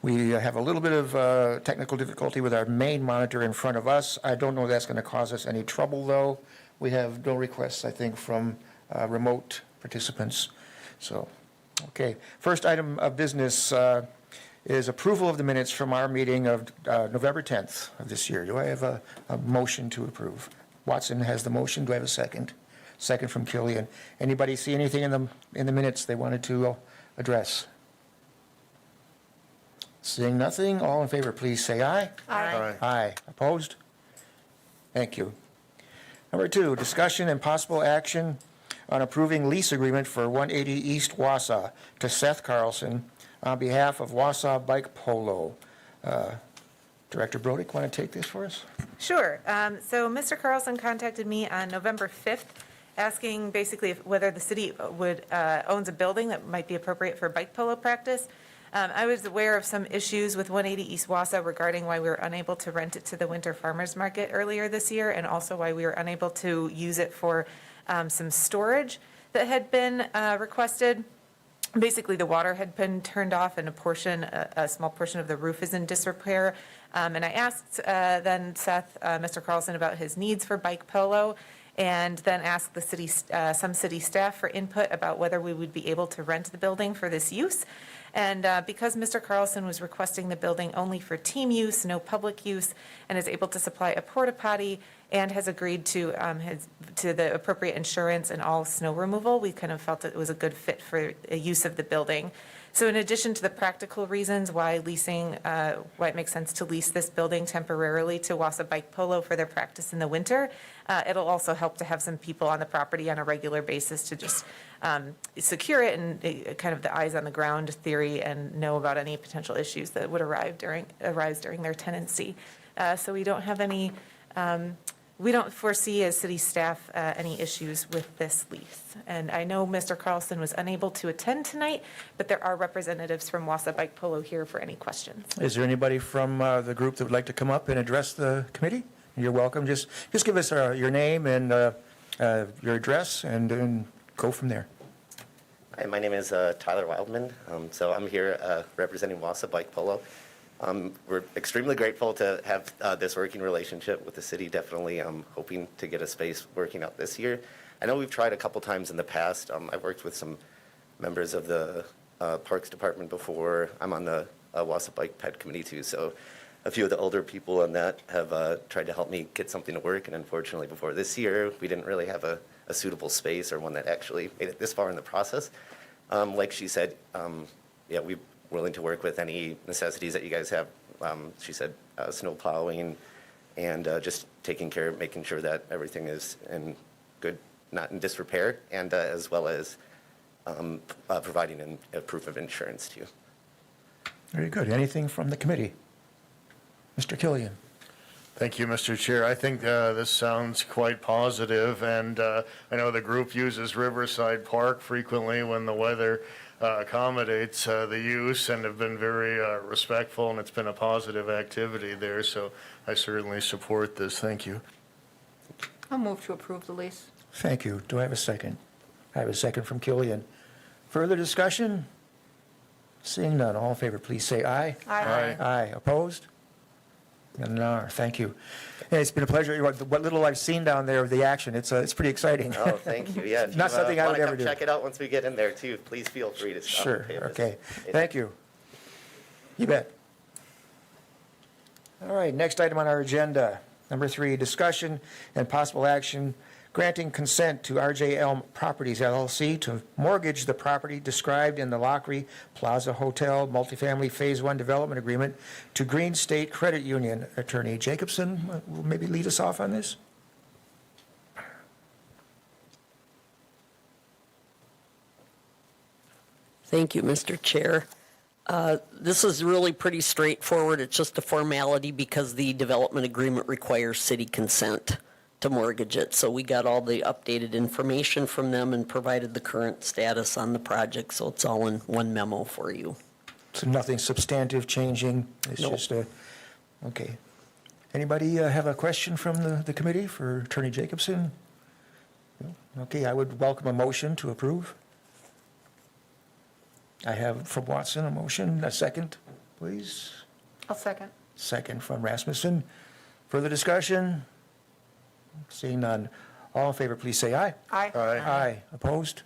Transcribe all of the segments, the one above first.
We have a little bit of technical difficulty with our main monitor in front of us. I don't know if that's going to cause us any trouble, though. We have no requests, I think, from remote participants. So, okay. First item of business is approval of the minutes from our meeting of November 10th of this year. Do I have a motion to approve? Watson has the motion. Do I have a second? Second from Killian. Anybody see anything in the minutes they wanted to address? Seeing nothing, all in favor, please say aye. Aye. Aye. Opposed? Thank you. Number 2, discussion and possible action on approving lease agreement for 180 East Wausau to Seth Carlson on behalf of Wausau Bike Polo. Director Brodick, want to take this for us? Sure. So Mr. Carlson contacted me on November 5th, asking basically whether the city owns a building that might be appropriate for bike polo practice. I was aware of some issues with 180 East Wausau regarding why we were unable to rent it to the Winter Farmers Market earlier this year, and also why we were unable to use it for some storage that had been requested. Basically, the water had been turned off, and a small portion of the roof is in disrepair. And I asked then Seth, Mr. Carlson, about his needs for bike polo, and then asked the city, some city staff for input about whether we would be able to rent the building for this use. And because Mr. Carlson was requesting the building only for team use, no public use, and is able to supply a porta potty and has agreed to the appropriate insurance and all snow removal, we kind of felt that it was a good fit for a use of the building. So in addition to the practical reasons why it makes sense to lease this building temporarily to Wausau Bike Polo for their practice in the winter, it'll also help to have some people on the property on a regular basis to just secure it and kind of the eyes on the ground theory and know about any potential issues that would arise during their tenancy. So we don't have any, we don't foresee as city staff any issues with this lease. And I know Mr. Carlson was unable to attend tonight, but there are representatives from Wausau Bike Polo here for any questions. Is there anybody from the group that would like to come up and address the committee? You're welcome. Just give us your name and your address and go from there. Hi, my name is Tyler Wildman. So I'm here representing Wausau Bike Polo. We're extremely grateful to have this working relationship with the city. Definitely hoping to get a space working out this year. I know we've tried a couple times in the past. I've worked with some members of the Parks Department before. I'm on the Wausau Bike Ped Committee too, so a few of the older people on that have tried to help me get something to work, and unfortunately before this year we didn't really have a suitable space or one that actually made it this far in the process. Like she said, yeah, we're willing to work with any necessities that you guys have. She said snow plowing and just taking care of making sure that everything is in good, not in disrepair, and as well as providing a proof of insurance too. Very good. Anything from the committee? Mr. Killian. Thank you, Mr. Chair. I think this sounds quite positive, and I know the group uses Riverside Park frequently when the weather accommodates the use, and have been very respectful, and it's been a positive activity there, so I certainly support this. Thank you. I'll move to approve the lease. Thank you. Do I have a second? I have a second from Killian. Further discussion? Seeing none, all in favor, please say aye. Aye. Aye. Opposed? No, thank you. Hey, it's been a pleasure. What little I've seen down there of the action, it's pretty exciting. Oh, thank you. Yeah, if Not you, something I would ever do. Check it out once we get in there too. Please feel free to stop. Sure. and pay a Okay. visit. Thank you. You bet. All right. Next item on our agenda, number 3, discussion and possible action granting consent to RJ Elm Properties LLC to mortgage the property described in the Lockery Plaza Hotel Multifamily Phase 1 Development Agreement to Green State Credit Union. Attorney Jacobson will maybe lead us off on this. Thank you, Mr. Chair. This is really pretty straightforward. It's just a formality because the development agreement requires city consent to mortgage it. So we got all the updated information from them and provided the current status on the project. So it's all in one memo for you. So nothing substantive changing. It's Nope. just a, okay. Anybody have a question from the committee for Attorney Jacobson? No? Okay, I would welcome a motion to approve. I have from Watson a motion, a second. please. I'll second. Second from Rasmussen. Further discussion? Seeing none. All in favor, please say aye. Aye. Aye. Opposed?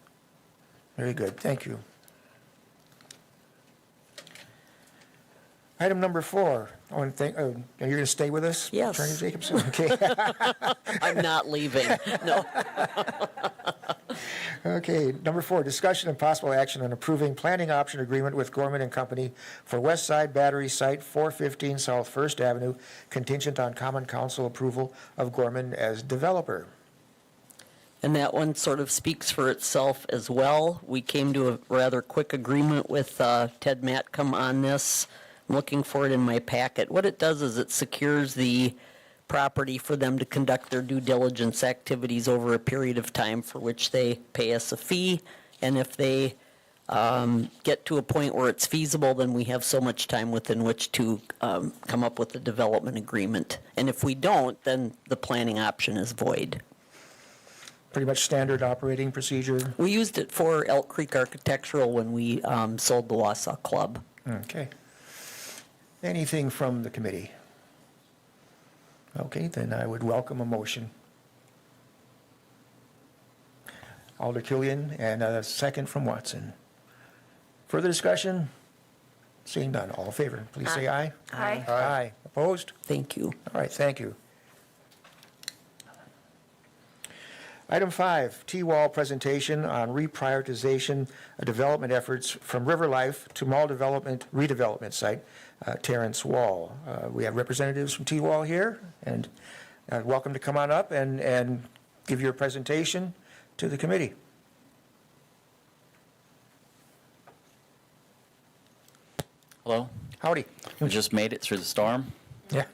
Very good, thank you. Item number 4. Oh, and you're going to stay with us? Yes. Attorney Jacobson? Okay. I'm not leaving. No. Okay, number 4, discussion and possible action on approving planning option agreement with Gorman and Company for West Side Battery Site 415 South First Avenue, contingent on common council approval of Gorman as developer. And that one sort of speaks for itself as well. We came to a rather quick agreement with Ted Matcom on this. I'm looking for it in my packet. What it does is it secures the property for them to conduct their due diligence activities over a period of time for which they pay us a fee. And if they get to a point where it's feasible, then we have so much time within which to come up with a development agreement. And if we don't, then the planning option is void. Pretty much standard operating procedure. We used it for Elk Creek Architectural when we sold the Wausau Club. Okay. Anything from the committee? Okay, then I would welcome a motion. Alder Killian, and a second from Watson. Further discussion? Seeing none, all in favor, please say aye. Aye. Aye. Opposed? Thank you. All right, thank you. Item 5, T-Wall presentation on reprioritization of development efforts from River Life to Mall Development Redevelopment Site, Terrence Wall. We have representatives from T-Wall here, and welcome to come on up and give your presentation to the committee. Hello. Howdy. We just made it through the storm. Yeah.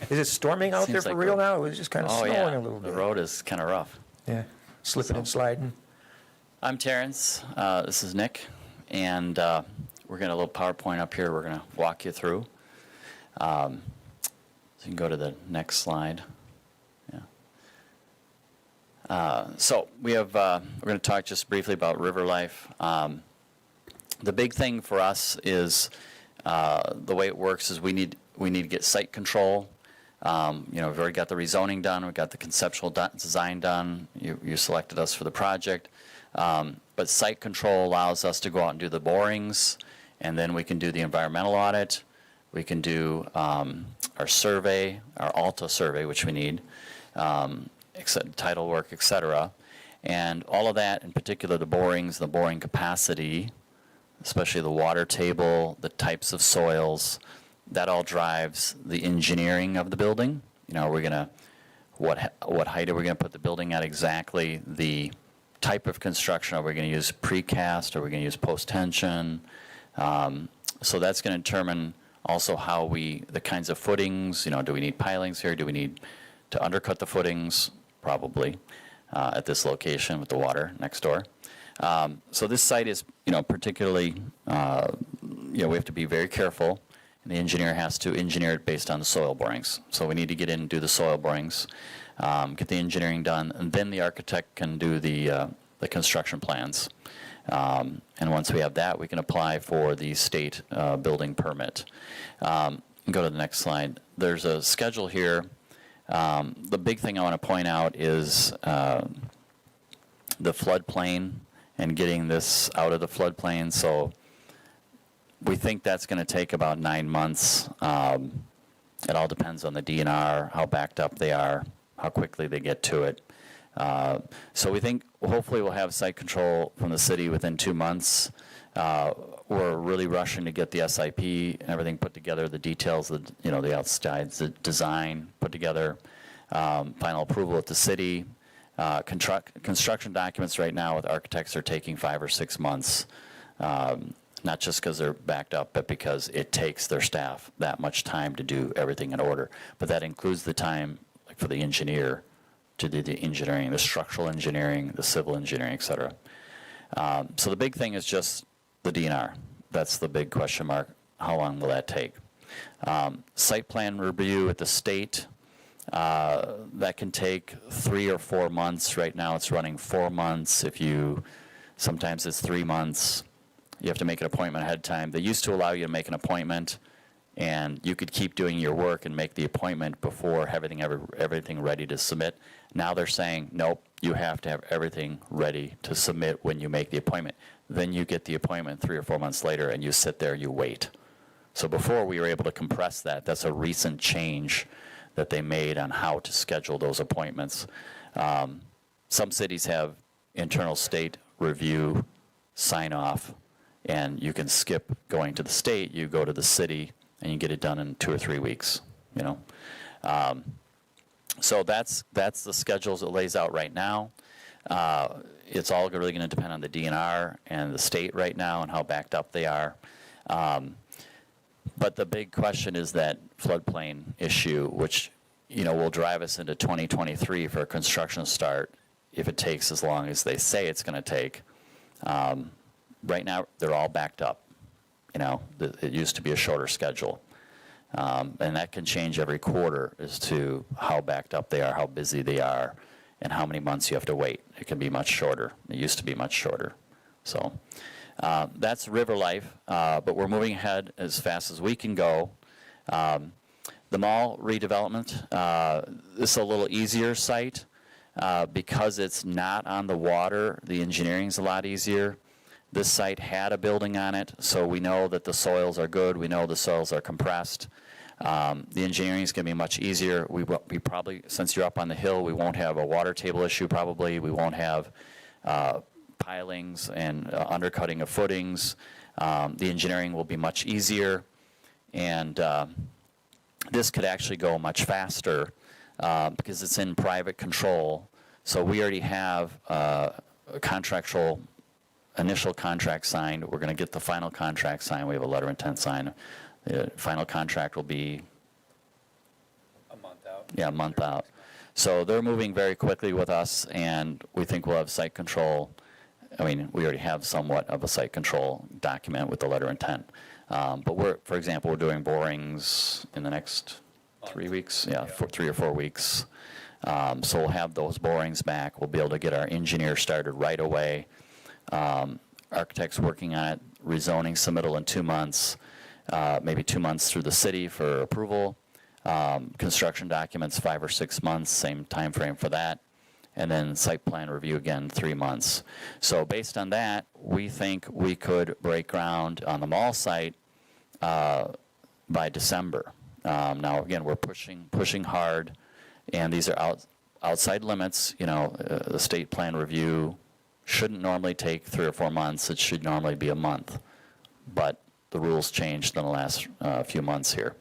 Is it storming out there Seems for like real we're- now? It was just kind of Oh, snowing yeah. a little bit. The road is kind of rough. Yeah, slipping and sliding. I'm Terrence. This is Nick. And we're going to a little PowerPoint up here we're going to walk you through. So you can go to the next slide. Yeah. So we have, we're going to talk just briefly about River Life. The big thing for us is the way it works is we need to get site control. We've already got the rezoning done. We've got the conceptual design done. You selected us for the project. But site control allows us to go out and do the borings, and then we can do the environmental audit. We can do our survey, our ALTA survey, which we need, title work, et cetera. And all of that, in particular the borings, the boring capacity, especially the water table, the types of soils, that all drives the engineering of the building. We're gonna, what height are we gonna put the building at exactly, the type of construction, are we gonna use precast, are we gonna use post-tension? So that's gonna determine also how the kinds of footings, do we need pilings here, do we need to undercut the footings? Probably, at this location with the water next door. So this site is, particularly, we have to be very careful. And the engineer has to engineer it based on the soil borings. So we need to get in and do the soil borings, get the engineering done, and then the architect can do the construction plans. And once we have that, we can apply for the state building permit. Go to the next slide. There's a schedule here. The big thing I want to point out is the floodplain and getting this out of the floodplain. So we think that's going to take about 9 months. It all depends on the DNR, how backed up they are, how quickly they get to it. So we think hopefully we'll have site control from the city within 2 months. We're really rushing to get the SIP and everything put together, the details, the outsides, the design put together, final approval at the city. Construction documents right now with architects are taking 5 or 6 months. Not just because they're backed up, but because it takes their staff that much time to do everything in order. But that includes the time for the engineer to do the engineering, the structural engineering, the civil engineering, et cetera. So the big thing is just the DNR. That's the big question mark. How long will that take? Site plan review at the state, that can take 3 or 4 months. Right now it's running 4 months. Sometimes it's 3 months. You have to make an appointment ahead of time. They used to allow you to make an appointment and you could keep doing your work and make the appointment before everything ready to submit. Now they're saying, nope, you have to have everything ready to submit when you make the appointment. Then you get the appointment 3 or 4 months later, and you sit there, you wait. So before we were able to compress that. That's a recent change that they made on how to schedule those appointments. Some cities have internal state review sign off, and you can skip going to the state, you go to the city, and you get it done in 2 or 3 weeks, you know. So that's the schedules it lays out right now. It's all really going to depend on the DNR and the state right now and how backed up they are. But the big question is that floodplain issue, which, you know, will drive us into 2023 for a construction start if it takes as long as they say it's going to take. Right now, they're all backed up. You know, it used to be a shorter schedule. And that can change every quarter as to how backed up they are, how busy they are, and how many months you have to wait. It can be much shorter. It used to be much shorter. So that's River Life, but we're moving ahead as fast as we can go. The mall redevelopment, this is a little easier site because it's not on the water. The engineering's a lot easier. This site had a building on it, so we know that the soils are good. We know the soils are compressed. The engineering is going to be much easier. We probably, since you're up on the hill, we won't have a water table issue probably. We won't have pilings and undercutting of footings. The engineering will be much easier, and this could actually go much faster because it's in private control. So we already have a contractual initial contract signed. We're going to get the final contract signed. We have a letter of intent signed. The final contract will be a month out. Yeah, a month out. So they're moving very quickly with us, and we think we'll have site control. I mean, we already have somewhat of a site control document with the letter of intent. But for example, we're doing borings in the next 3 weeks. Yeah, 3 or 4 weeks. So we'll have those borings back. We'll be able to get our engineer started right away. Architects working on it, rezoning submittal in 2 months, maybe 2 months through the city for approval. Construction documents 5 or 6 months, same time frame for that. And then site plan review again, 3 months. So based on that, we think we could break ground on the mall site by December. Now again, we're pushing hard, and these are outside limits. You know, the state plan review shouldn't normally take 3 or 4 months. It should normally be a month. But the rules changed in the last few months here.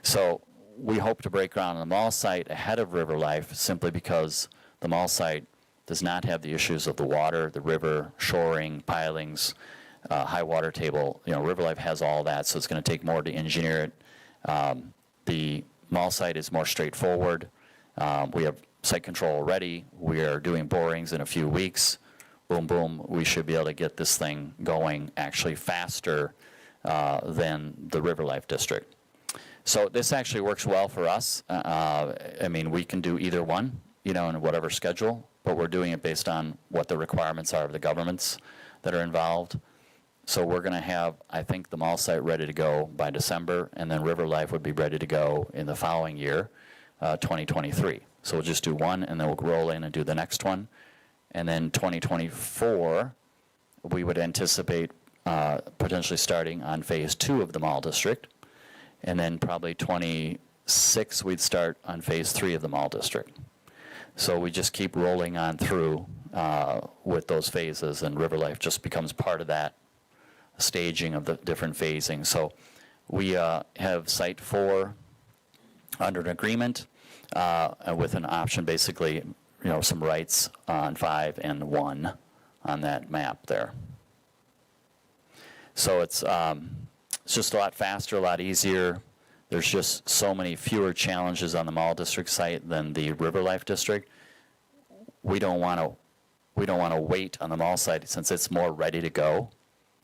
So we hope to break ground on the mall site ahead of River Life simply because the mall site does not have the issues of the water, the river, shoring, pilings, high water table. You know, River Life has all that, so it's going to take more to engineer it. The mall site is more straightforward. We have site control already. We are doing borings in a few weeks. Boom, boom, we should be able to get this thing going actually faster than the River Life District. So this actually works well for us. I mean, we can do either one, you know, in whatever schedule, but we're doing it based on what the requirements are of the governments that are involved. So we're going to have, I think, the mall site ready to go by December, and then River Life would be ready to go in the following year, 2023. So we'll just do one, and then we'll roll in and do the next one. And then 2024, we would anticipate potentially starting on phase 2 of the mall district. And then probably 26, we'd start on phase 3 of the mall district. So we just keep rolling on through with those phases, and River Life just becomes part of that staging of the different phasing. So we have Site 4 under an agreement with an option, basically, you know, some rights on 5 and 1 on that map there. So it's just a lot faster, a lot easier. There's just so many fewer challenges on the mall district site than the River Life district. We don't want to wait on the mall site since it's more ready to go.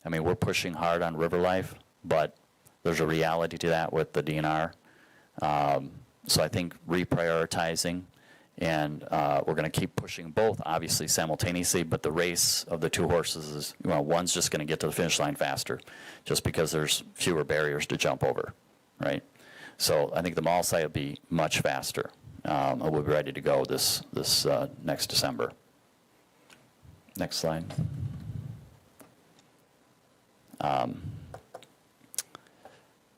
I mean, we're pushing hard on River Life, but there's a reality to that with the DNR. So I think reprioritizing, and we're going to keep pushing both, obviously, simultaneously, but the race of the 2 horses is, you know, one's just going to get to the finish line faster just because there's fewer barriers to jump over, right? So I think the mall site will be much faster. We'll be ready to go this next December. Next slide.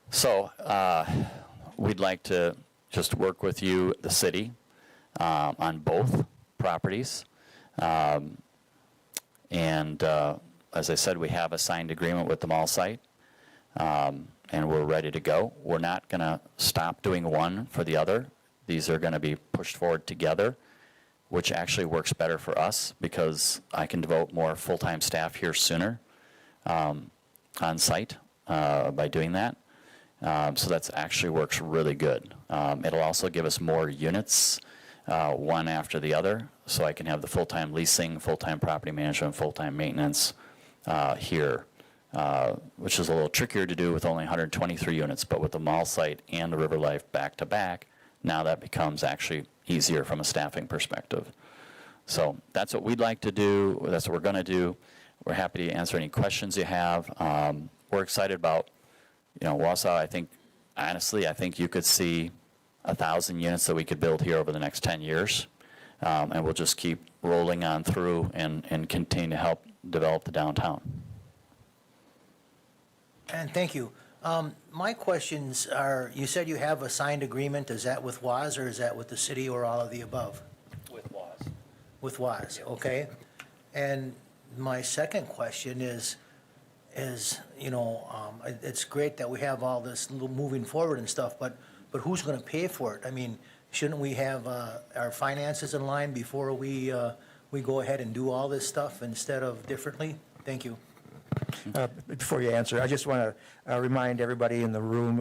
So we'd like to just work with you, the city, on both properties. And as I said, we have a signed agreement with the mall site, and we're ready to go. We're not going to stop doing one for the other. These are going to be pushed forward together, which actually works better for us because I can devote more full-time staff here sooner on site by doing that. So that actually works really good. It'll also give us more units, one after the other, so I can have the full-time leasing, full-time property management, full-time maintenance here, which is a little trickier to do with only 123 units, but with the mall site and the River Life back-to-back, now that becomes actually easier from a staffing perspective. So that's what we'd like to do. That's what we're going to do. We're happy to answer any questions you have. We're excited about, Wausau. I think, honestly, I think you could see 1,000 units that we could build here over the next 10 years. And we'll just keep rolling on through and continue to help develop the downtown. And thank you. My questions are, you said you have a signed agreement. Is that with WAS or is that with the city or all of the above? With WAS. With WAS, okay. And my second question is, it's great that we have all this moving forward and stuff, but who's going to pay for it? I mean, shouldn't we have our finances in line before we go ahead and do all this stuff instead of differently? Thank you. Before you answer, I just want to remind everybody in the room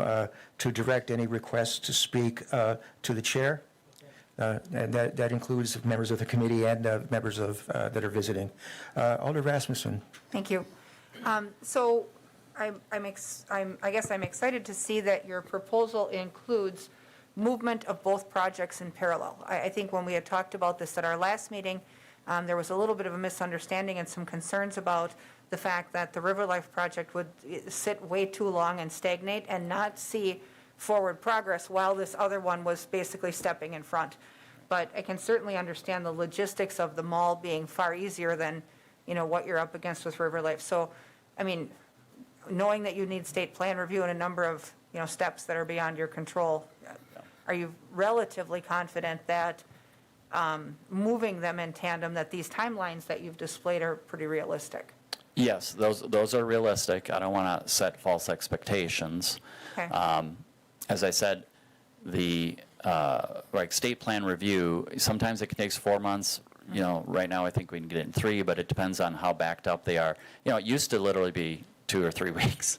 to direct any requests to speak to the chair. And that includes members of the committee and members of that are visiting. Alder Rasmussen. Thank you. So I guess I'm excited to see that your proposal includes movement of both projects in parallel. I think when we had talked about this at our last meeting, there was a little bit of a misunderstanding and some concerns about the fact that the River Life project would sit way too long and stagnate and not see forward progress while this other one was basically stepping in front. But I can certainly understand the logistics of the mall being far easier than, what you're up against with River Life. So, I mean, knowing that you need state plan review and a number of, steps that are beyond your control, are you relatively confident that moving them in tandem, that these timelines that you've displayed are pretty realistic? Yes, those are realistic. I don't want to set false expectations. Okay. As I said, the state plan review, sometimes it takes 4 months. Right now I think we can get it in 3, but it depends on how backed up they are. It used to literally be 2 or 3 weeks,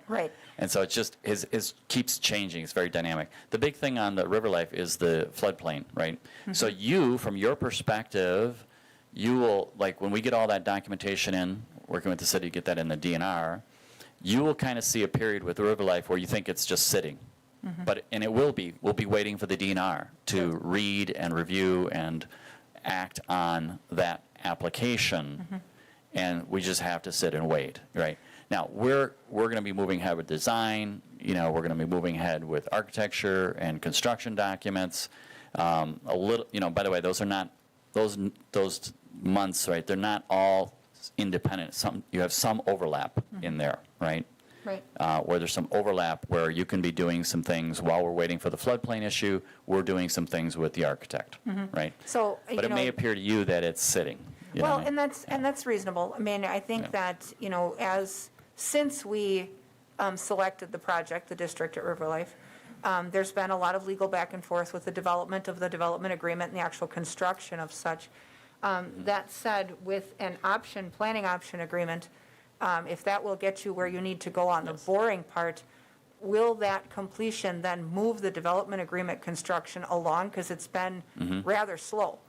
Right. And so it just it keeps changing. It's very dynamic. The big thing on the River Life is the floodplain, right? Mm-hmm. So you, from your perspective, you will, when we get all that documentation in, working with the city to get that in the DNR, you will kind of see a period with the River Life where you think it's just sitting. Mm-hmm. And it will be. We'll be waiting for the DNR to read and review and act on that application, mm-hmm. and we just have to sit and wait, right? Now, we're going to be moving ahead with design, we're going to be moving ahead with architecture and construction documents. A little, by the way, those are not, those months, right, they're not all independent. You have some overlap mm-hmm. in there, right? Right. Where there's some overlap where you can be doing some things while we're waiting for the floodplain issue, we're doing some things with the architect, mm-hmm. right? So, but it may appear to you that it's sitting. Well, and that's reasonable. I mean, I think that, since we selected the project, the district at River Life, there's been a lot of legal back and forth with the development of the development agreement and the actual construction of such. That said, with an planning option agreement, if that will get you where you need to go on the boring part, will that completion then move the development agreement construction along? Because it's been mm-hmm. rather slow,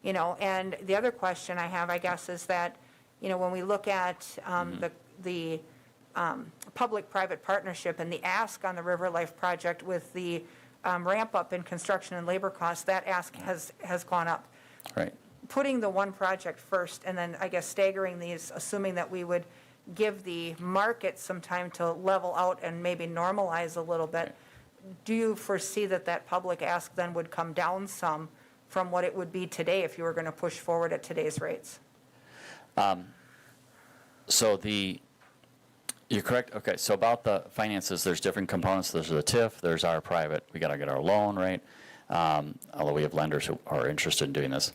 And the other question I have, I guess, is that, when we look at mm-hmm. the public-private partnership and the ask on the River Life project with the ramp up in construction and labor costs, that ask has gone up. Right. Putting the one project first and then, I guess, staggering these, assuming that we would give the market some time to level out and maybe normalize a little bit, do you foresee that that public ask then would come down some from what it would be today if you were going to push forward at today's rates? So you're correct. Okay, so about the finances, there's different components. There's the TIF, there's our private, we got to get our loan, right? Although we have lenders who are interested in doing this.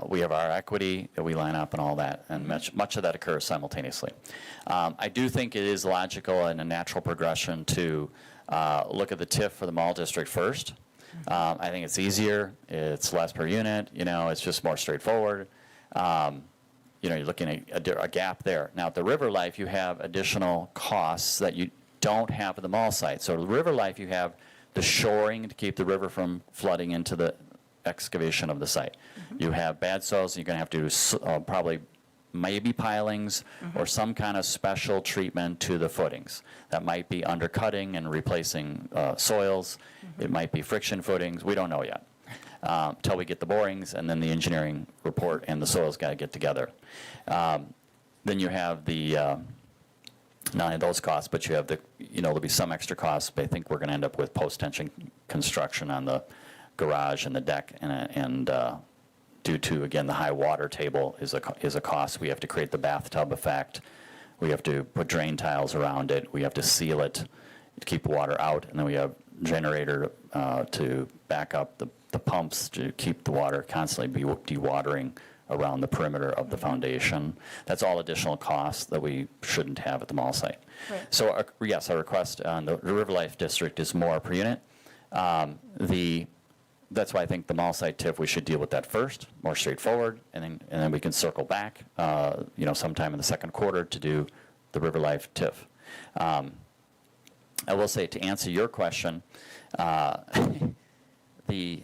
We have our equity that we line up and all that, and much of that occurs simultaneously. I do think it is logical and a natural progression to look at the TIF for the mall district first. I think it's easier, it's less per unit, it's just more straightforward. You're looking at a gap there. Now, at the River Life, you have additional costs that you don't have at the mall site. So, at the River Life, you have the shoring to keep the river from flooding into the excavation of the site. You have bad soils, you're going to have to do probably maybe pilings or some kind of special treatment to the footings. That might be undercutting and replacing soils. It might be friction footings. We don't know yet. Until we get the borings, and then the engineering report and the soils got to get together. Then you have the, not only those costs, but you have the, there'll be some extra costs, but I think we're going to end up with post-tension construction on the garage and the deck, and due to, again, the high water table is a cost. We have to create the bathtub effect. We have to put drain tiles around it. We have to seal it to keep the water out, and then we have generator to back up the pumps to keep the water constantly dewatering around the perimeter of the foundation. That's all additional costs that we shouldn't have at the mall site. Right. So yes, our request on the River Life District is more per unit. That's why I think the mall site TIF, we should deal with that first, more straightforward, and then we can circle back, sometime in the second quarter to do the River Life TIF. I will say, to answer your question, the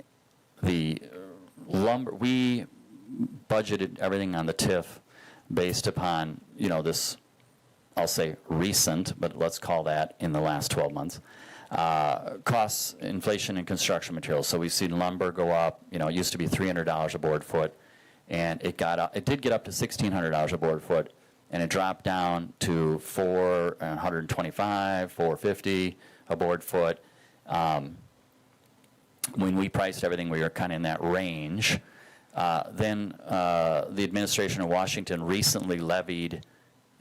lumber, we budgeted everything on the TIF based upon, this, I'll say recent, but let's call that in the last 12 months, costs, inflation in construction materials. So we've seen lumber go up, it used to be $300 a board foot, and it did get up to $1,600 a board foot, and it dropped down to $425, $450 a board foot. When we priced everything, we were kind of in that range. Then the administration in Washington recently levied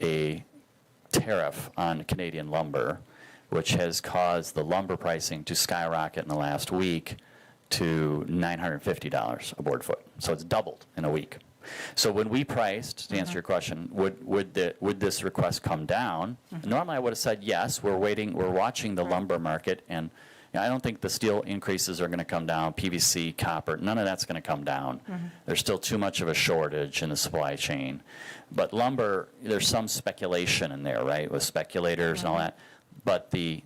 a tariff on Canadian lumber, which has caused the lumber pricing to skyrocket in the last week to $950 a board foot. So it's doubled in a week. So when we priced, to answer your question, would this request come down? Normally I would have said yes. We're watching the lumber market, and I don't think the steel increases are going to come down, PVC, copper, none of that's going to come down. There's still too much of a shortage in the supply chain. But lumber, there's some speculation in there, right, with speculators and all that. But the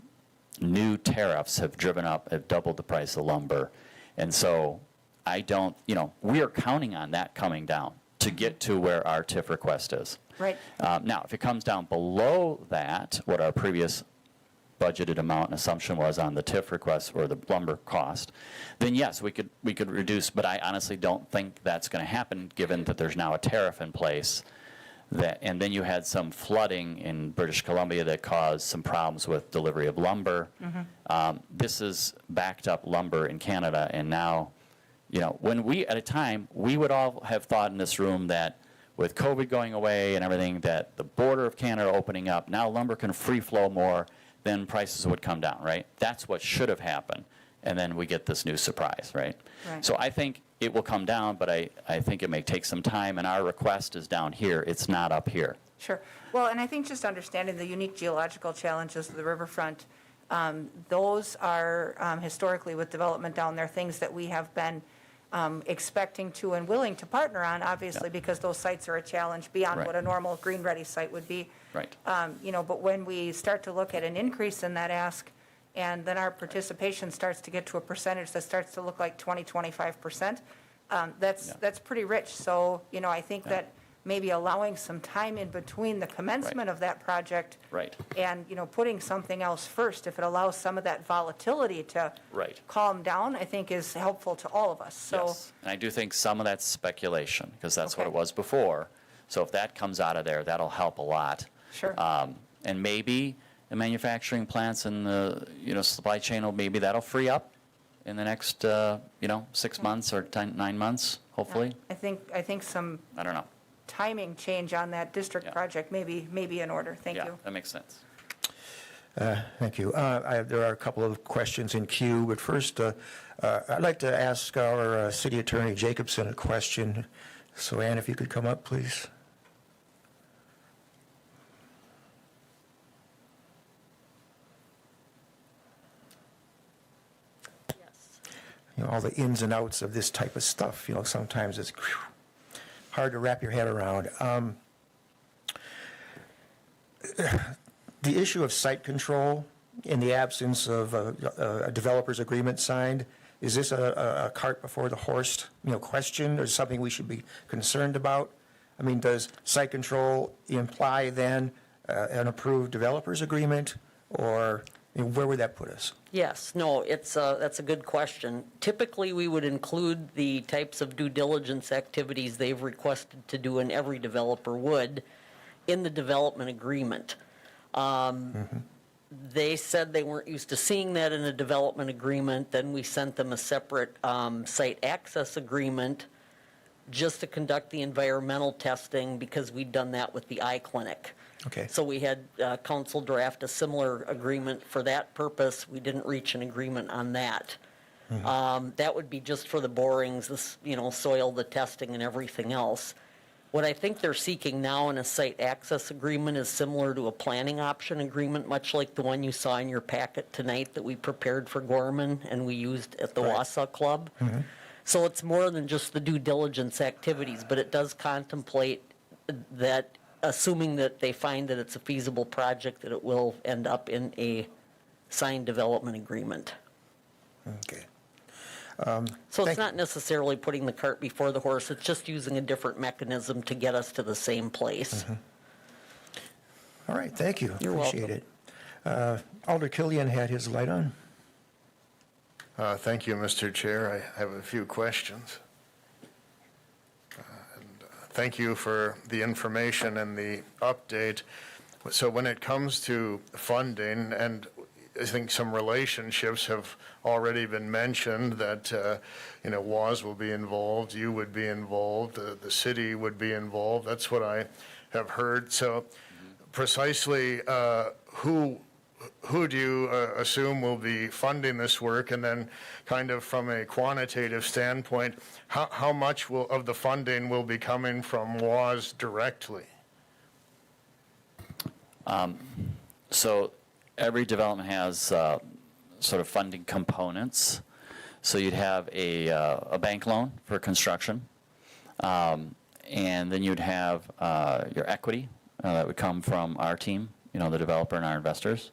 new tariffs have doubled the price of lumber. And so we are counting on that coming down to get to where our TIF request is. Right. Now, if it comes down below that, what our previous budgeted amount and assumption was on the TIF request or the lumber cost, then yes, we could reduce, but I honestly don't think that's going to happen given that there's now a tariff in place. And then you had some flooding in British Columbia that caused some problems with delivery of lumber. This is backed up lumber in Canada, and now, when at a time, we would all have thought in this room that with COVID going away and everything, that the border of Canada opening up, now lumber can free flow more, then prices would come down, right? That's what should have happened. And then we get this new surprise, right? So I think it will come down, but I think it may take some time, and our request is down here. It's not up here. Sure. Well, and I think just understanding the unique geological challenges of the riverfront, those are historically with development down there, things that we have been expecting to and willing to partner on, obviously, because those sites are a challenge beyond what a normal green-ready site would be. Right. But when we start to look at an increase in that ask, and then our participation starts to get to a percentage that starts to look like 20-25%, that's pretty rich. So, I think that maybe allowing some time in between the commencement of that project and, putting something else first, if it allows some of that volatility to calm down, I think is helpful to all of us. So, yes. And I do think some of that's speculation, because that's what it was before. So if that comes out of there, that'll help a lot. Sure. And maybe and manufacturing plants and the, supply chain maybe that'll free up in the next, 6 months or 9 months, hopefully. I think some I don't know. timing change on that district Yeah. project may be in order. Thank Yeah, you. that makes sense. Thank you. There are a couple of questions in queue, but first, I'd like to ask our city attorney Jacobson a question. So Ann, if you could come up, please. Yes. All the ins and outs of this type of stuff, sometimes it's hard to wrap your head around. The issue of site control in the absence of a developer's agreement signed, is this a cart before the horse, question, or something we should be concerned about? I mean, does site control imply then an approved developer's agreement, or where would that put us? Yes, no, that's a good question. Typically, we would include the types of due diligence activities they've requested to do, and every developer would, in the development agreement. They said they weren't used to seeing that in a development agreement. Then we sent them a separate site access agreement just to conduct the environmental testing, because we'd done that with the eye clinic. Okay. So we had council draft a similar agreement for that purpose. We didn't reach an agreement on that. That would be just for the borings, the soil, the testing, and everything else. What I think they're seeking now in a site access agreement is similar to a planning option agreement, much like the one you saw in your packet tonight that we prepared for Gorman and we used at the Wausau Club. So it's more than just the due diligence activities, but it does contemplate that, assuming that they find that it's a feasible project, that it will end up in a signed development agreement. Okay. So Thank it's not necessarily putting the cart before the horse, it's just using a different mechanism to get us to the same place. All right, thank you. You're Appreciate it. Alder Killian had his light on. Thank you, Mr. Chair. I have a few questions. Thank you for the information and the update. So when it comes to funding, and I think some relationships have already been mentioned that, WAS will be involved, you would be involved, the city would be involved. That's what I have heard. So precisely, who do you assume will be funding this work? And then kind of from a quantitative standpoint, how much of the funding will be coming from WAS directly? So every development has sort of funding components. So you'd have a bank loan for construction, and then you'd have your equity that would come from our team, the developer and our investors.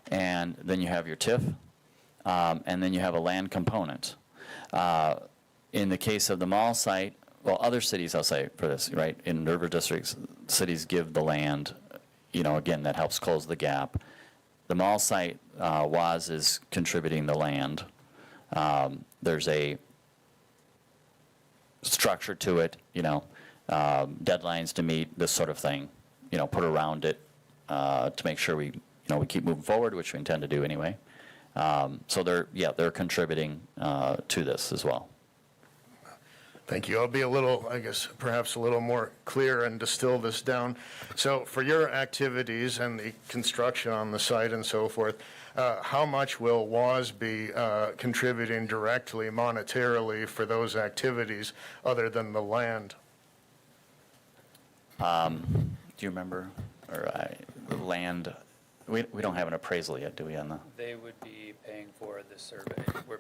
And then you have your TIF, and then you have a land component. In the case of the mall site, well, other cities, I'll say for this, right, in river districts, cities give the land, again, that helps close the gap. The mall site, WAS is contributing the land. There's a structure to it, deadlines to meet, this sort of thing, put around it to make sure we keep moving forward, which we intend to do anyway. So they're contributing to this as well. Thank you. I'll be a little, I guess, perhaps a little more clear and distill this down. So for your activities and the construction on the site and so forth, how much will WAS be contributing directly monetarily for those activities other than the land? Do you remember, the land? We don't have an appraisal yet, do we, on the? They would be paying for the survey. We're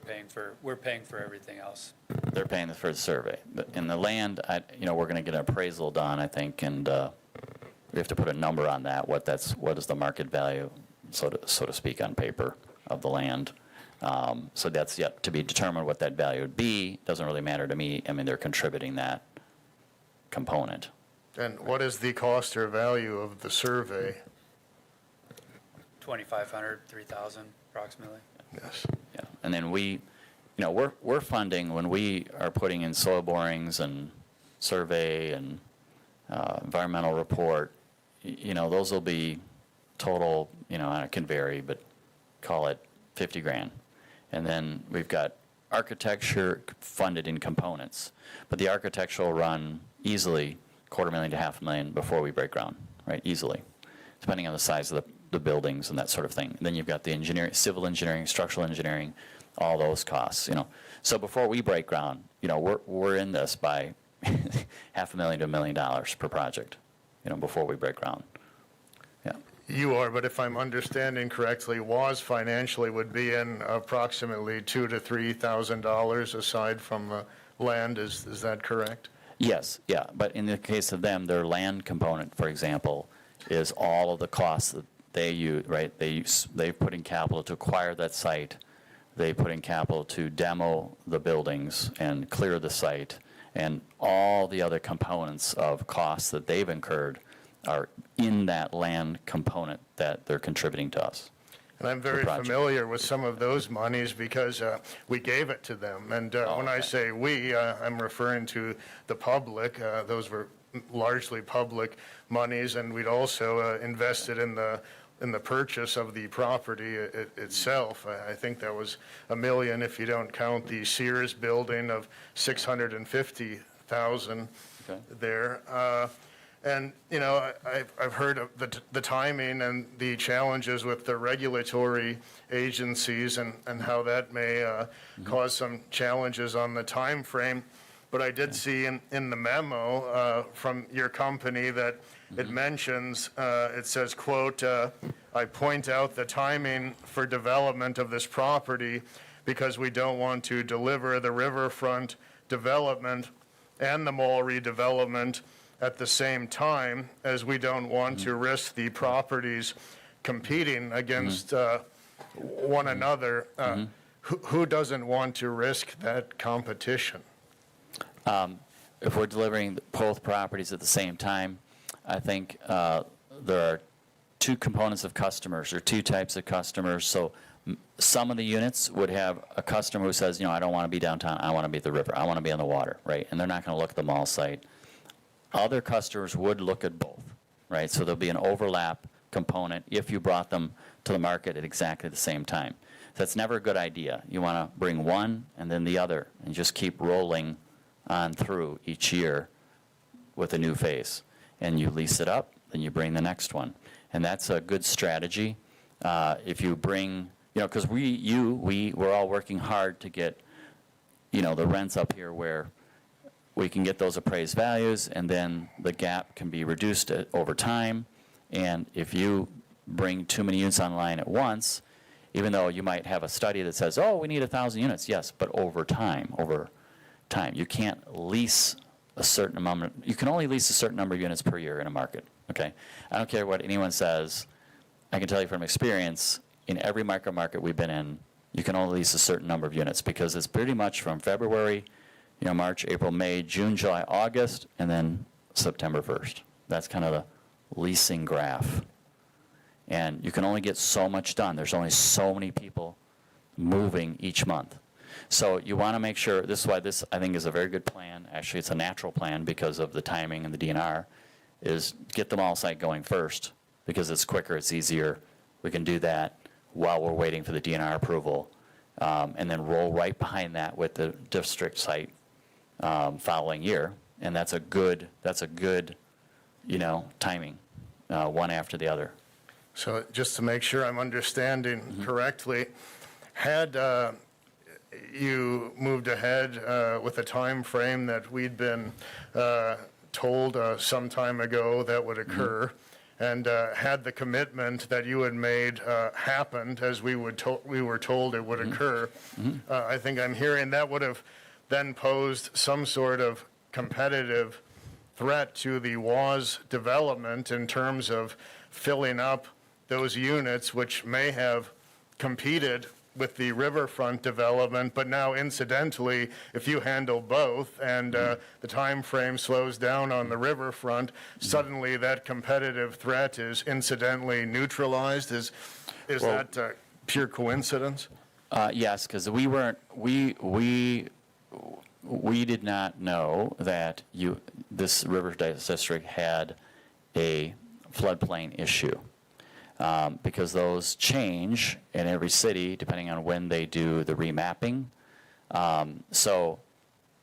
paying for everything else. They're paying for the survey. In the land, we're going to get an appraisal done, I think, and we have to put a number on that. What is the market value, so to speak, on paper of the land? So that's yet to be determined what that value would be. Doesn't really matter to me. I mean, they're contributing that component. And what is the cost or value of the survey? 2,500, 3,000 approximately. Yes. Yeah, and then we're funding when we are putting in soil borings and survey and environmental report. Those will be total, you know, it can vary, but call it 50 grand. And then we've got architecture funded in components, but the architecture will run easily $250,000 to $500,000 before we break ground, right? Easily, depending on the size of the buildings and that sort of thing. And then you've got the engineering, civil engineering, structural engineering, all those costs, you know. So before we break ground, you know, we're in this by $500,000 to $1 million per project, you know, before we break ground. Yeah. You are, but if I'm understanding correctly, WAS financially would be in approximately $2,000 to $3,000 aside from the land. Is that correct? Yes, yeah, but in the case of them, their land component, for example, is all of the costs that they use, right? They put in capital to acquire that site. They put in capital to demo the buildings and clear the site, and all the other components of costs that they've incurred are in that land component that they're contributing to us. And I'm very familiar with some of those monies because we gave it to them. And when I say we, I'm referring to the public. Those were largely public monies, and we'd also invested in the purchase of the property itself. I think that was $1 million if you don't count the Sears building of $650,000 there. And, you know, I've heard of the timing and the challenges with the regulatory agencies and how that may cause some challenges on the time frame. But I did see in the memo from your company that it mentions, it says, quote, I point out the timing for development of this property because we don't want to deliver the riverfront development and the mall redevelopment at the same time, as we don't want to risk the properties competing against one another. Who doesn't want to risk that competition? If we're delivering both properties at the same time, I think there are two components of customers, or two types of customers. So some of the units would have a customer who says, you know, I don't want to be downtown, I want to be at the river, I want to be on the water, right? And they're not going to look at the mall site. Other customers would look at both, right? So there'll be an overlap component if you brought them to the market at exactly the same time. That's never a good idea. You want to bring one and then the other and just keep rolling on through each year with a new phase. And you lease it up, then you bring the next one. And that's a good strategy. If you bring, you know, because we're all working hard to get, you know, the rents up here where we can get those appraised values, and then the gap can be reduced over time. And if you bring too many units online at once, even though you might have a study that says, oh, we need 1,000 units, yes, but over time, you can't lease a certain amount. You can only lease a certain number of units per year in a market, okay? I don't care what anyone says. I can tell you from experience, in every micro market we've been in, you can only lease a certain number of units because it's pretty much from February, you know, March, April, May, June, July, August, and then September 1st. That's kind of the leasing graph. And you can only get so much done. There's only so many people moving each month. So you want to make sure, this is why this, I think, is a very good plan. Actually, it's a natural plan because of the timing and the DNR, is get the mall site going first because it's quicker, it's easier. We can do that while we're waiting for the DNR approval, and then roll right behind that with the district site following year. And that's a good, you know, timing, one after the other. So just to make sure I'm understanding correctly, had you moved ahead with a time frame that we'd been told some time ago that would occur, and had the commitment that you had made happened as we were told it would occur, I think I'm hearing that would have then posed some sort of competitive threat to the WAS development in terms of filling up those units which may have competed with the riverfront development, but now incidentally, if you handle both and the time frame slows down on the riverfront, suddenly that competitive threat is incidentally neutralized. Is that pure coincidence? Yes, because we did not know that this river district had a floodplain issue. because those change in every city depending on when they do the remapping. So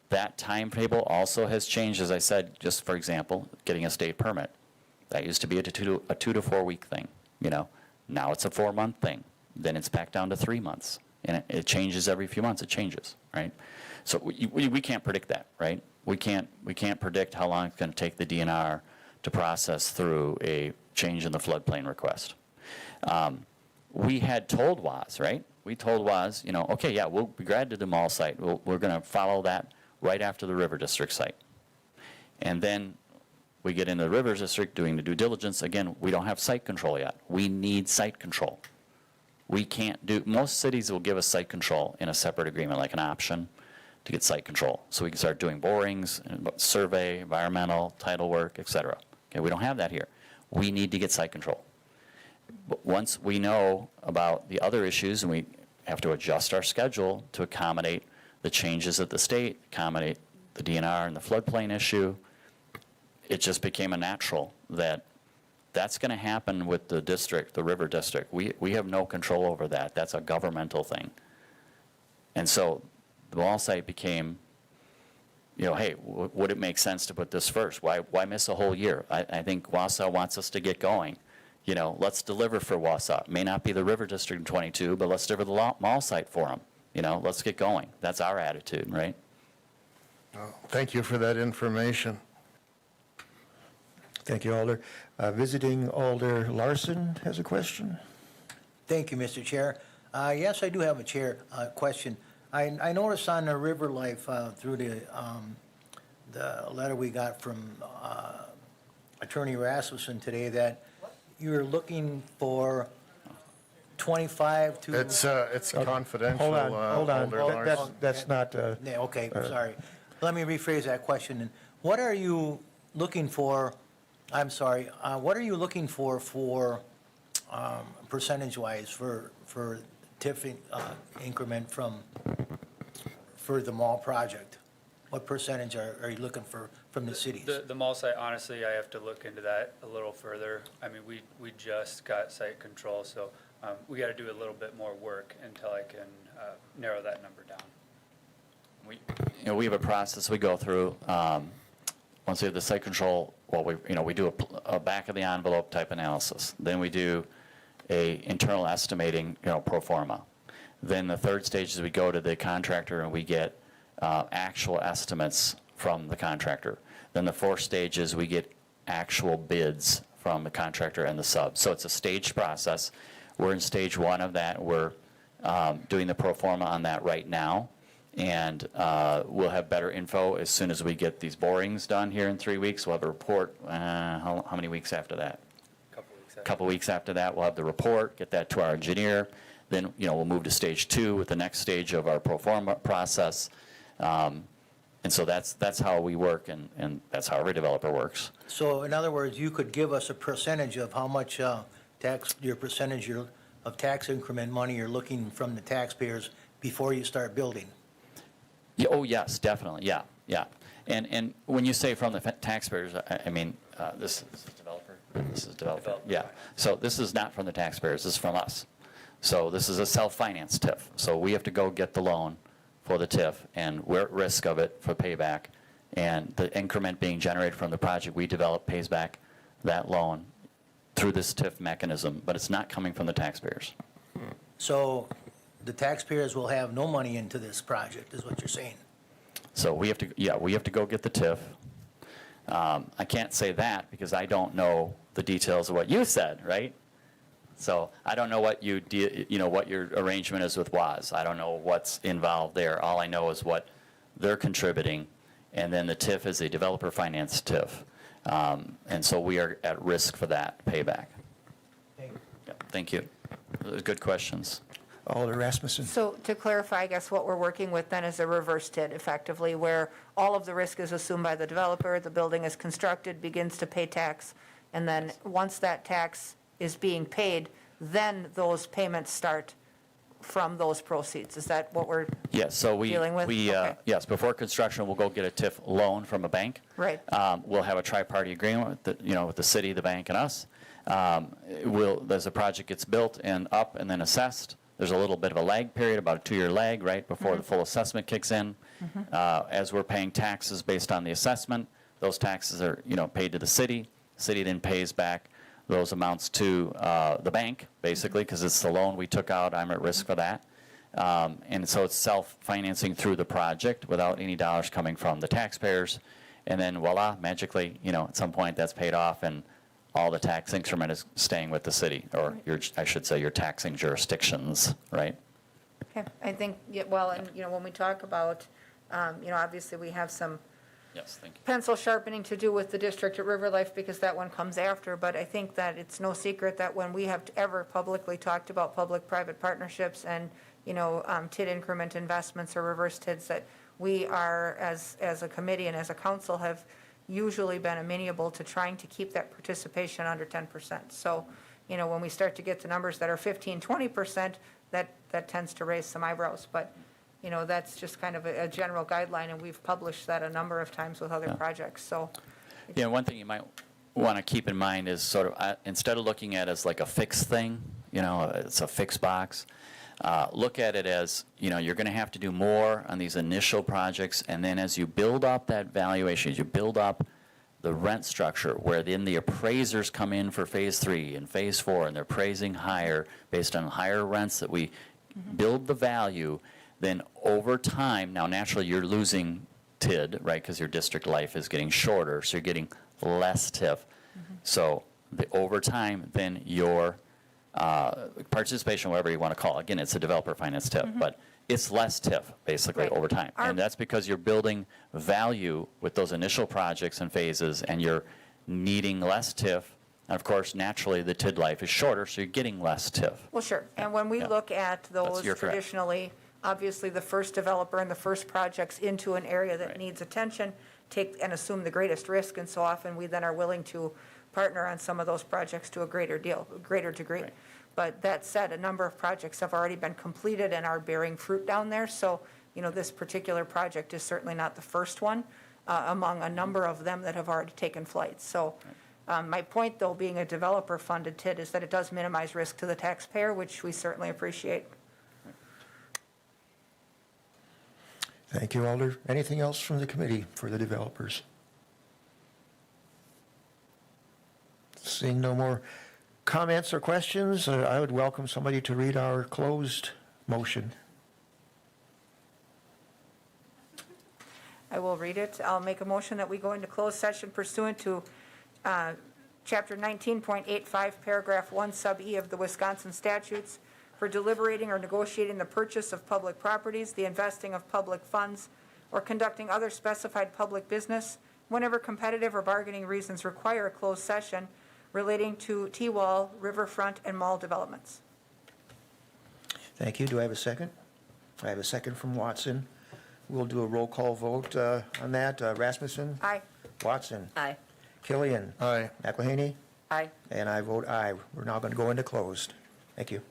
that timetable also has changed, as I said, just for example, getting a state permit. That used to be a 2 to 4 week thing, you know. Now it's a 4-month thing. Then it's back down to 3 months. And it changes every few months, it changes, right? So we can't predict that, right? We can't predict how long it's going to take the DNR to process through a change in the floodplain request. We had told WAS, right? We told WAS, you know, okay, yeah, we'll be glad to the mall site. We're going to follow that right after the River District site. And then we get into the River District doing the due diligence. Again, we don't have site control yet. We need site control. We can't do, most cities will give us site control in a separate agreement, like an option to get site control. So we can start doing borings, survey, environmental, title work, et cetera. Okay, we don't have that here. We need to get site control. But once we know about the other issues, and we have to adjust our schedule to accommodate the changes at the state, accommodate the DNR and the floodplain issue, it just became a natural that that's going to happen with the district, the River District. We have no control over that. That's a governmental thing. And so the mall site became, you know, hey, would it make sense to put this first? Why miss a whole year? I think Wausau wants us to get going. You know, let's deliver for Wausau. It may not be the River District in 22, but let's deliver the mall site for them. You know, let's get going. That's our attitude, right? Thank you for that information. Thank you, Alder. Visiting Alder Larson has a question. Thank you, Mr. Chair. Yes, I do have a question. I noticed on the River Life through the letter we got from Attorney Rasmussen today that you're looking for 25 to... It's confidential. Hold on. Alder Larson. That's not, Yeah, okay, sorry. Let me rephrase that question. And what are you looking for, I'm sorry, what are you looking for percentage-wise for TIF increment for the mall project? What percentage are you looking for from the cities? The mall site, honestly, I have to look into that a little further. I mean, we just got site control, so we got to do a little bit more work until I can narrow that number down. We have a process we go through. Once we have the site control, well, we do a back of the envelope type analysis. Then we do a internal estimating, pro forma. Then the third stage is we go to the contractor and we get actual estimates from the contractor. Then the fourth stage is we get actual bids from the contractor and the sub. So it's a staged process. We're in stage 1 of that. We're doing the pro forma on that right now. And we'll have better info as soon as we get these borings done here in 3 weeks. We'll have a report. How many weeks after that? Couple weeks after that, we'll have the report, get that to our engineer. Then, we'll move to stage 2 with the next stage of our pro forma process. And so that's how we work, and that's how every developer works. So in other words, you could give us a percentage of how much percentage of tax increment money you're looking from the taxpayers before you start building? Yeah, oh, yes, definitely, yeah. And when you say from the taxpayers, I mean, this is developer? This is developer, yeah. So this is not from the taxpayers, this is from us. So this is a self-finance TIF. So we have to go get the loan for the TIF, and we're at risk of it for payback. And the increment being generated from the project we develop pays back that loan through this TIF mechanism, but it's not coming from the taxpayers. So the taxpayers will have no money into this project, is what you're saying? So we have to go get the TIF. I can't say that because I don't know the details of what you said, right? So I don't know what what your arrangement is with WAS. I don't know what's involved there. All I know is what they're contributing, and then the TIF is a developer finance TIF. And so we are at risk for that payback. Thank you. Yeah, thank you. Those are good questions. Alder Rasmussen. So to clarify, I guess what we're working with then is a reverse TID effectively, where all of the risk is assumed by the developer, the building is constructed, begins to pay tax, and then once that tax is being paid, then those payments start from those proceeds. Is that what we're Yes, so dealing with? Okay. yes, before construction, we'll go get a TIF loan from a bank. Right. We'll have a tri-party agreement with the city, the bank, and us. As the project gets built and up and then assessed, there's a little bit of a lag period, about a 2-year lag, right, before the full assessment kicks in. As we're paying taxes based on the assessment, those taxes are, paid to the city. City then pays back those amounts to the bank, basically, because it's the loan we took out. I'm at risk for that. And so it's self-financing through the project without any dollars coming from the taxpayers. And then voila, magically, at some point that's paid off and all the tax increment is staying with the city, or I should say your taxing jurisdictions, right? Okay, I think, well, and, when we talk about, obviously we have some Yes, thank you. pencil sharpening to do with the district at River Life because that one comes after, but I think that it's no secret that when we have ever publicly talked about public-private partnerships and, TID increment investments or reverse TIDs, that we are, as a committee and as a council, have usually been amenable to trying to keep that participation under 10%. So, when we start to get to numbers that are 15, 20%, that tends to raise some eyebrows, but that's just kind of a general guideline, and we've published that a number of times with other projects, so. Yeah, one thing you might want to keep in mind is sort of, instead of looking at it as like a fixed thing, it's a fixed box, look at it as, you're going to have to do more on these initial projects, and then as you build up that valuation, as you build up the rent structure, where then the appraisers come in for phase 3 and phase 4, and they're appraising higher based on higher rents that we build the value, then over time, now naturally you're losing TID, right, because your district life is getting shorter, so you're getting less TIF. So over time, then your participation, whatever you want to call it, again, it's a developer finance TIF, but it's less TIF, basically, Right. over time. And that's because you're building value with those initial projects and phases, and you're needing less TIF. And of course, naturally, the TID life is shorter, so you're getting less TIF. Well, sure, and when we Yeah. look at those you're correct. traditionally, obviously, the first developer and the first projects into an area that Right. needs attention take and assume the greatest risk, and so often we then are willing to partner on some of those projects to a greater degree. Right. But that said, a number of projects have already been completed and are bearing fruit down there, so, this particular project is certainly not the first one among a number of them that have already taken flight. So my point, though, being a developer-funded TID, is that it does minimize risk to the taxpayer, which we certainly appreciate. Thank you, Alder. Anything else from the committee for the developers? Seeing no more comments or questions, I would welcome somebody to read our closed motion. I will read it. I'll make a motion that we go into closed session pursuant to Chapter 19.85, Paragraph 1, Sub E of the Wisconsin statutes for deliberating or negotiating the purchase of public properties, the investing of public funds, or conducting other specified public business whenever competitive or bargaining reasons require a closed session relating to T-Wall, riverfront, and mall developments. Thank you. Do I have a second? I have a second from Watson. We'll do a roll call vote on that. Rasmussen? Aye. Watson? Aye. Killian? Aye. McElhaney? Aye. And I vote aye. We're now going to go into closed. Thank you.